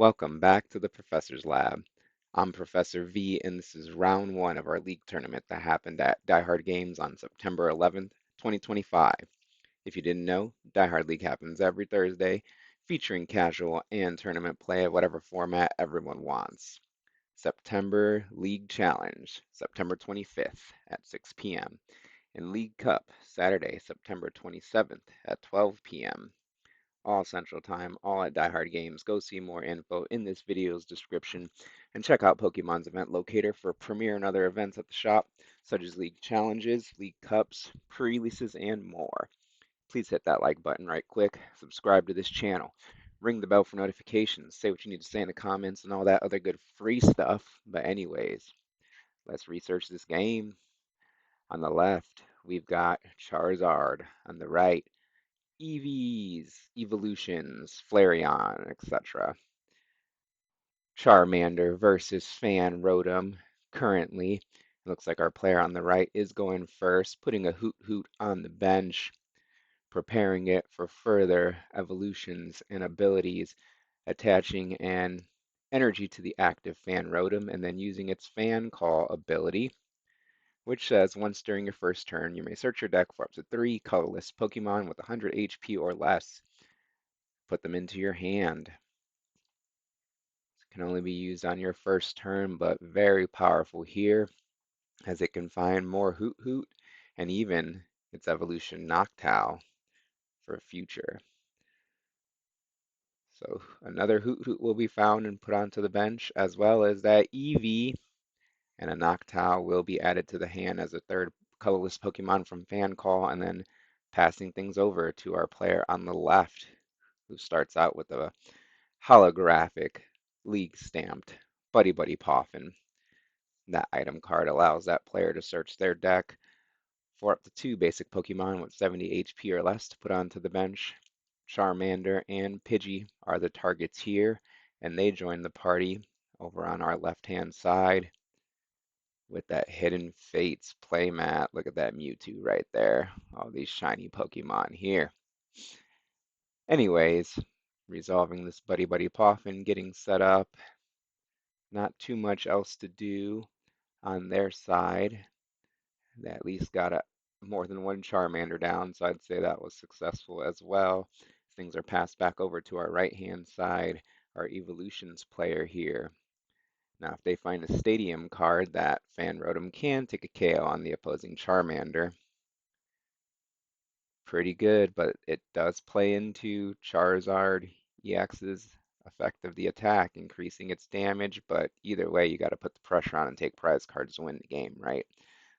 Welcome back to the Professor's Lab. I'm Professor V, and this is round one of our league tournament that happened at Die Hard Games on September 11th, 2025. If you didn't know, Die Hard League happens every Thursday, featuring casual and tournament play at whatever format everyone wants. September League Challenge, September 25th at 6 p.m., and League Cup, Saturday, September 27th at 12 p.m. all Central Time, all at Die Hard Games. Go see more info in this video's description and check out Pokemon's event locator for premiere and other events at the shop, such as League Challenges, League Cups, pre-releases, and more. Please hit that like button right quick, subscribe to this channel, ring the bell for notifications, say what you need to say in the comments, and all that other good free stuff. But anyways, let's research this game. On the left, we've got Charizard. On the right, EVs, Evolutions, Flareon, etc. Charmander versus Fan Rotom. Currently, it looks like our player on the right is going first, putting a Hoot Hoot on the bench, preparing it for further evolutions and abilities, attaching an energy to the active Fan Rotom, and then using its Fan Call ability, which says once during your first turn, you may search your deck for up to 3 colorless Pokemon with 100 HP or less. Put them into your hand. Can only be used on your first turn, but very powerful here as it can find more Hoot Hoot and even its evolution Noctowl for a future. So another Hoot Hoot will be found and put onto the bench, as well as that EV, and a Noctowl will be added to the hand as a third colorless Pokemon from Fan Call, and then passing things over to our player on the left, who starts out with a holographic league stamped Buddy Buddy Poffin. That item card allows that player to search their deck for up to 2 basic Pokemon with 70 HP or less to put onto the bench. Charmander and Pidgey are the targets here, and they join the party over on our left-hand side with that Hidden Fates playmat. Look at that Mewtwo right there. All these shiny Pokemon here. Anyways, resolving this Buddy Buddy Poffin, getting set up. Not too much else to do on their side. They at least got more than one Charmander down, so I'd say that was successful as well. Things are passed back over to our right-hand side, our Evolutions player here. Now, if they find a Stadium card, that Fan Rotom can take a KO on the opposing Charmander. Pretty good, but it does play into Charizard EX's effect of the attack, increasing its damage, but either way, you got to put the pressure on and take prize cards to win the game, right?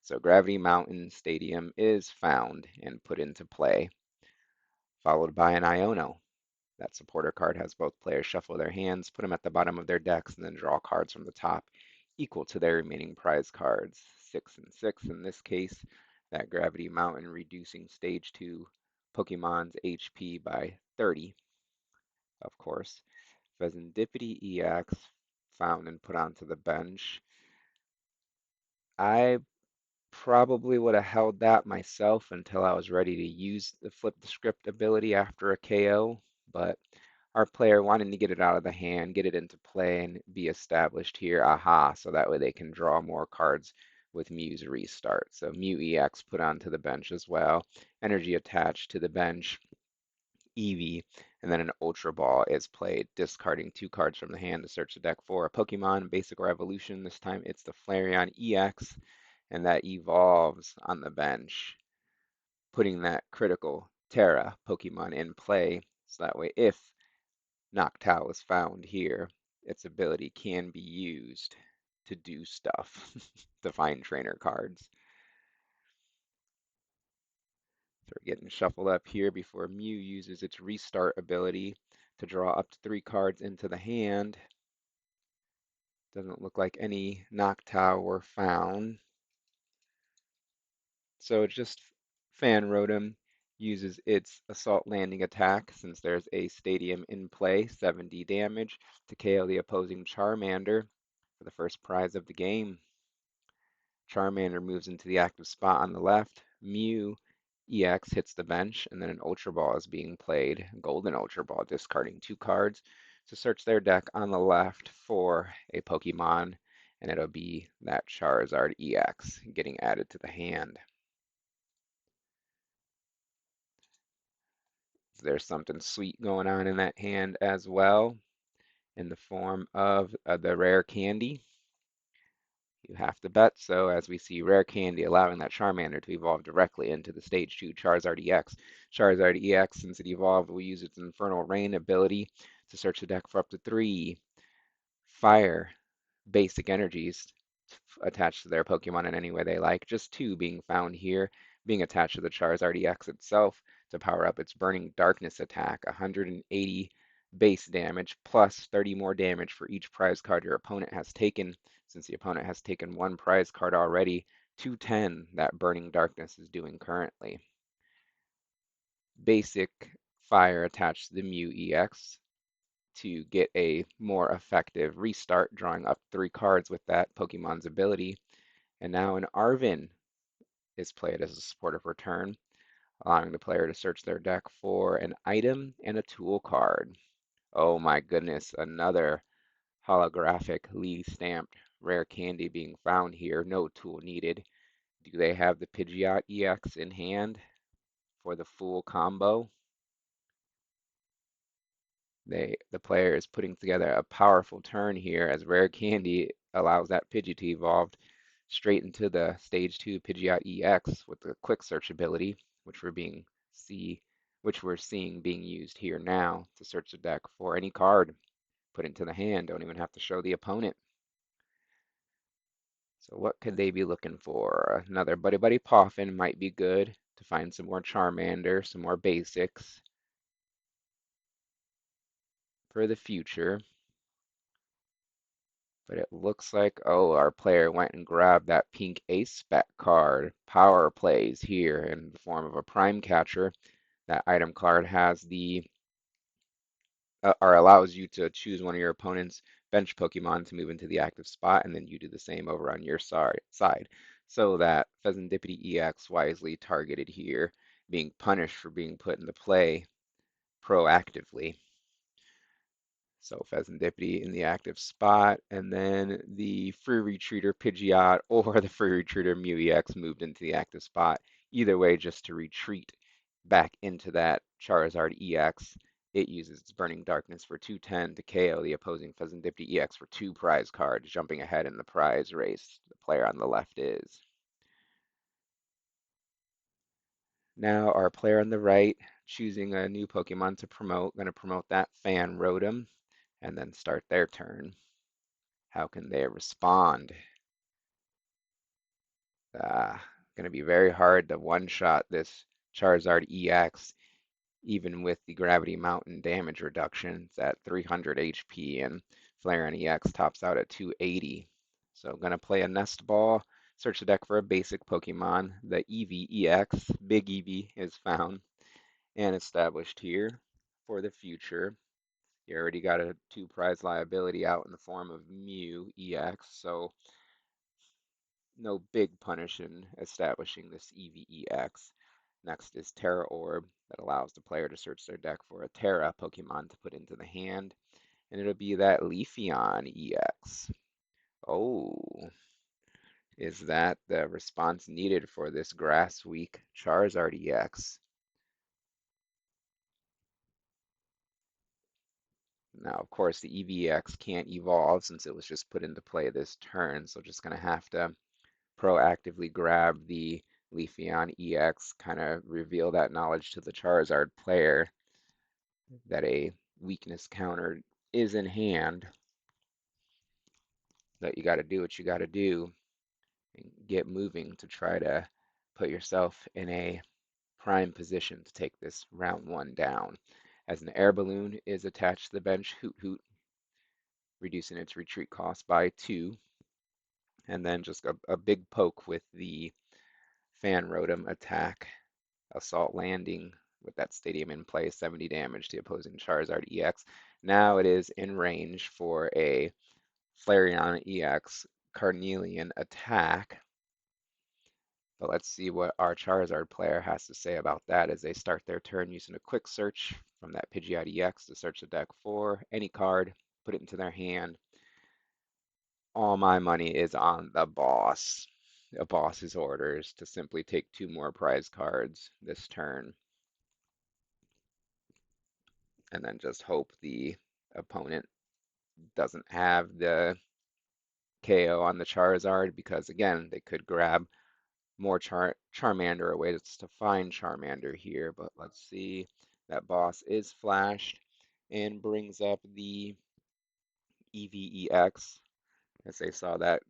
So Gravity Mountain Stadium is found and put into play, followed by an Iono. That supporter card has both players shuffle their hands, put them at the bottom of their decks, and then draw cards from the top equal to their remaining prize cards. 6 and 6 in this case. That Gravity Mountain reducing Stage 2 Pokemon's HP by 30, of course. Pheasantipity EX found and put onto the bench. I probably would have held that myself until I was ready to use the flip the script ability after a KO, but our player wanting to get it out of the hand, get it into play, and be established here, aha, so that way they can draw more cards with Mew's restart. So Mew EX put onto the bench as well, energy attached to the bench, Eevee, and then an Ultra Ball is played, discarding 2 cards from the hand to search the deck for a Pokemon, basic or evolution. This time it's the Flareon EX, and that evolves on the bench, putting that critical Terra Pokemon in play. So that way, if Noctowl is found here, its ability can be used to do stuff, to find trainer cards. So we're getting shuffled up here before Mew uses its restart ability to draw up to 3 cards into the hand. Doesn't look like any Noctowl were found. So it's just Fan Rotom uses its Assault Landing attack, since there's a Stadium in play, 70 damage, to KO the opposing Charmander for the first prize of the game. Charmander moves into the active spot on the left. Mew EX hits the bench, and then an Ultra Ball is being played. Golden Ultra Ball, discarding 2 cards. to search their deck on the left for a Pokemon, and it'll be that Charizard EX getting added to the hand. There's something sweet going on in that hand as well, in the form of the rare candy. You have to bet so, as we see rare candy allowing that Charmander to evolve directly into the Stage 2 Charizard EX. Charizard EX, since it evolved, will use its Infernal Rain ability to search the deck for up to 3 fire basic energies attached to their Pokemon in any way they like. Just 2 being found here, being attached to the Charizard EX itself to power up its Burning Darkness attack, 180 base damage plus 30 more damage for each prize card your opponent has taken. Since the opponent has taken 1 prize card already, 210 that Burning Darkness is doing currently. Basic fire attached to the Mew EX to get a more effective restart, drawing up 3 cards with that Pokemon's ability. And now an Arven is played as a supportive return, allowing the player to search their deck for an item and a tool card. Oh my goodness, another holographic Lee stamped rare candy being found here. No tool needed. Do they have the Pidgeot EX in hand for the full combo? The player is putting together a powerful turn here as rare candy allows that Pidgey to evolve straight into the stage 2 Pidgeot EX with the quick search ability, which we're seeing being used here now to search the deck for any card put into the hand. Don't even have to show the opponent. So what could they be looking for? Another Buddy Buddy Poffin might be good to find some more Charmander, some more basics for the future. But it looks like, oh, our player went and grabbed that pink ace spec card. Power plays here in the form of a prime catcher. That item card has or allows you to choose one of your opponent's bench Pokemon to move into the active spot, and then you do the same over on your side. So that Pheasantipity EX wisely targeted here, being punished for being put into play proactively. So Pheasantipity in the active spot, and then the Free Retreater Pidgeot or the Free Retreater Mew EX moved into the active spot. Either way, just to retreat back into that Charizard EX. It uses its Burning Darkness for 210 to KO the opposing Pheasantipity EX for 2 prize cards, jumping ahead in the prize race. The player on the left is. Now our player on the right choosing a new Pokemon to promote, going to promote that Fan Rotom and then start their turn. How can they respond? Going to be very hard to one-shot this Charizard EX, even with the Gravity Mountain damage reduction. It's at 300 HP, and Flareon EX tops out at 280. So I'm going to play a Nest Ball, search the deck for a basic Pokemon. The Eevee EX, Big Eevee, is found and established here for the future. You already got a 2 prize liability out in the form of Mew EX, so no big punish in establishing this EVEX. Next is Terra Orb that allows the player to search their deck for a Terra Pokemon to put into the hand, and it'll be that Leafeon EX. Oh, is that the response needed for this Grass Week Charizard EX? Now, of course, the EVX can't evolve since it was just put into play this turn, so just going to have to proactively grab the Leafeon EX, kind of reveal that knowledge to the Charizard player that a weakness counter is in hand, that you got to do what you got to do and get moving to try to put yourself in a prime position to take this round 1 down. As an air balloon is attached to the bench, Hoot Hoot, reducing its retreat cost by 2, and then just a big poke with the Fan Rotom attack. Assault Landing with that stadium in play, 70 damage to the opposing Charizard EX. Now it is in range for a Flareon EX Carnelian attack. But let's see what our Charizard player has to say about that as they start their turn using a quick search from that Pidgeot EX to search the deck for any card, put it into their hand. All my money is on the boss. A boss's orders to simply take two more prize cards this turn, and then just hope the opponent doesn't have the KO on the Charizard, because again, they could grab more Charmander or ways to find Charmander here. But let's see. That boss is flashed and brings up the EVEX. As they saw that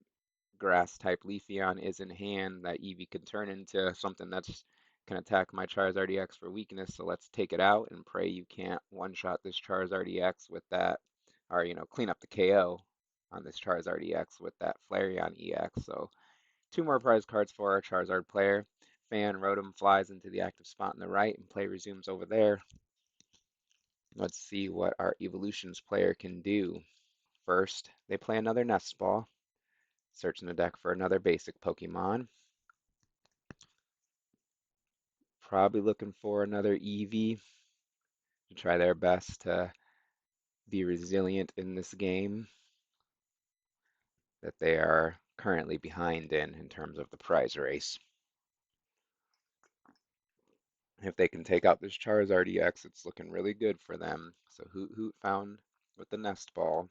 grass type Leafeon is in hand, that Eevee can turn into something that's can attack my Charizard EX for weakness. So let's take it out and pray you can't one-shot this Charizard EX with that, or clean up the KO on this Charizard EX with that Flareon EX. So two more prize cards for our Charizard player. Fan Rotom flies into the active spot on the right, and play resumes over there. Let's see what our Evolutions player can do. First, they play another Nest Ball, searching the deck for another basic Pokemon. Probably looking for another Eevee to try their best to be resilient in this game that they are currently behind in terms of the prize race. If they can take out this Charizard EX, it's looking really good for them. So Hoot Hoot found with the Nest Ball.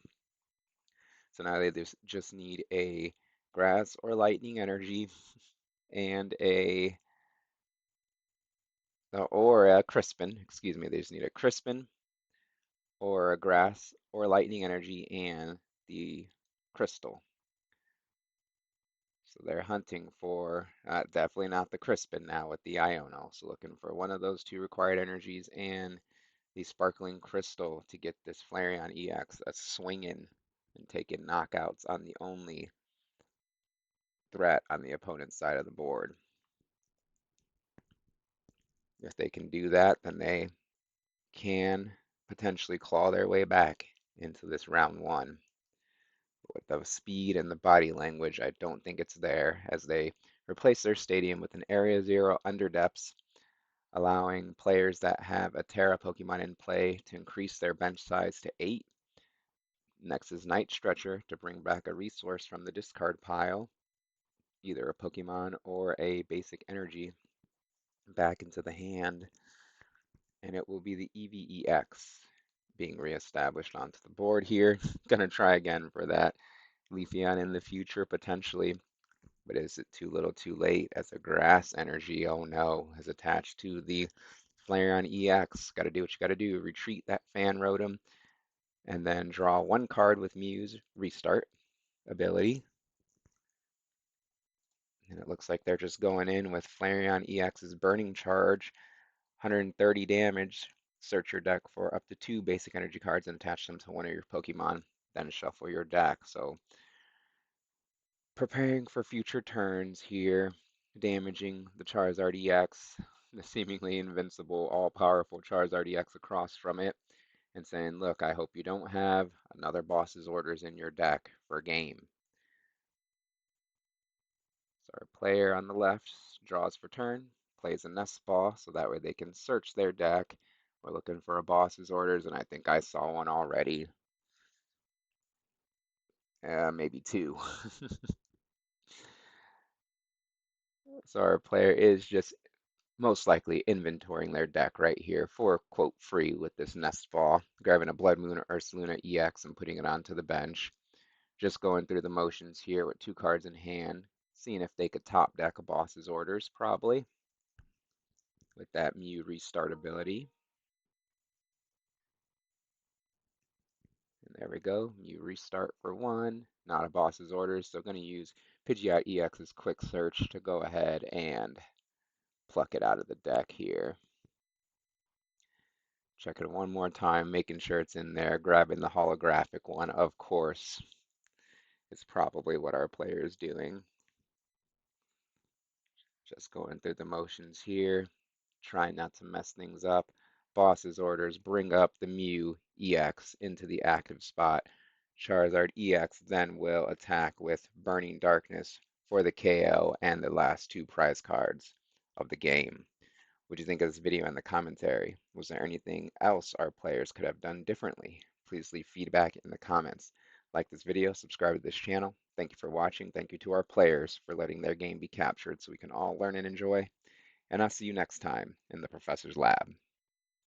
So now they just need a Grass or Lightning Energy and a Crispin. Excuse me, they just need a Crispin or a Grass or Lightning Energy and the Crystal. So they're hunting for definitely not the Crispin now with the Iono. So looking for one of those two required energies and the Sparkling Crystal to get this Flareon EX that's swinging and taking knockouts on the only threat on the opponent's side of the board. If they can do that, then they can potentially claw their way back into this round one. With the speed and the body language, I don't think it's there, as they replace their stadium with an Area Zero Underdepths, allowing players that have a Terra Pokemon in play to increase their bench size to 8. Next is Night Stretcher to bring back a resource from the discard pile, either a Pokemon or a basic energy, back into the hand. And it will be the EVEX being reestablished onto the board here. Gonna try again for that Leafeon in the future potentially, but is it too little too late as a grass energy, oh no, is attached to the Flareon EX. Gotta do what you gotta do. Retreat that Fan Rotom and then draw one card with Muse Restart ability. And it looks like they're just going in with Flareon EX's Burning Charge, 130 damage. Search your deck for up to 2 basic energy cards and attach them to one of your Pokemon. Then shuffle your deck. So preparing for future turns here, damaging the Charizard EX, the seemingly invincible, all-powerful Charizard EX across from it, and saying, look, I hope you don't have another boss's orders in your deck for game. So our player on the left draws for turn, plays a Nest Ball, so that way they can search their deck. We're looking for a boss's orders, and I think I saw one already. Maybe two. So our player is just most likely inventorying their deck right here for quote free with this Nest Ball, grabbing a Blood Moon or Ursaluna EX and putting it onto the bench. Just going through the motions here with 2 cards in hand, seeing if they could top deck a boss's orders, probably, with that Mew restart ability. And there we go, Mew restart for 1, not a boss's orders, so going to use Pidgeot EX's quick search to go ahead and pluck it out of the deck here. Check it one more time, making sure it's in there, grabbing the holographic one, of course, is probably what our player is doing. Just going through the motions here, trying not to mess things up. Boss's orders bring up the Mew EX into the active spot. Charizard EX then will attack with Burning Darkness for the KO and the last 2 prize cards of the game. What do you think of this video and the commentary? Was there anything else our players could have done differently? Please leave feedback in the comments. Like this video, subscribe to this channel. Thank you for watching. Thank you to our players for letting their game be captured so we can all learn and enjoy. And I'll see you next time in the Professor's Lab.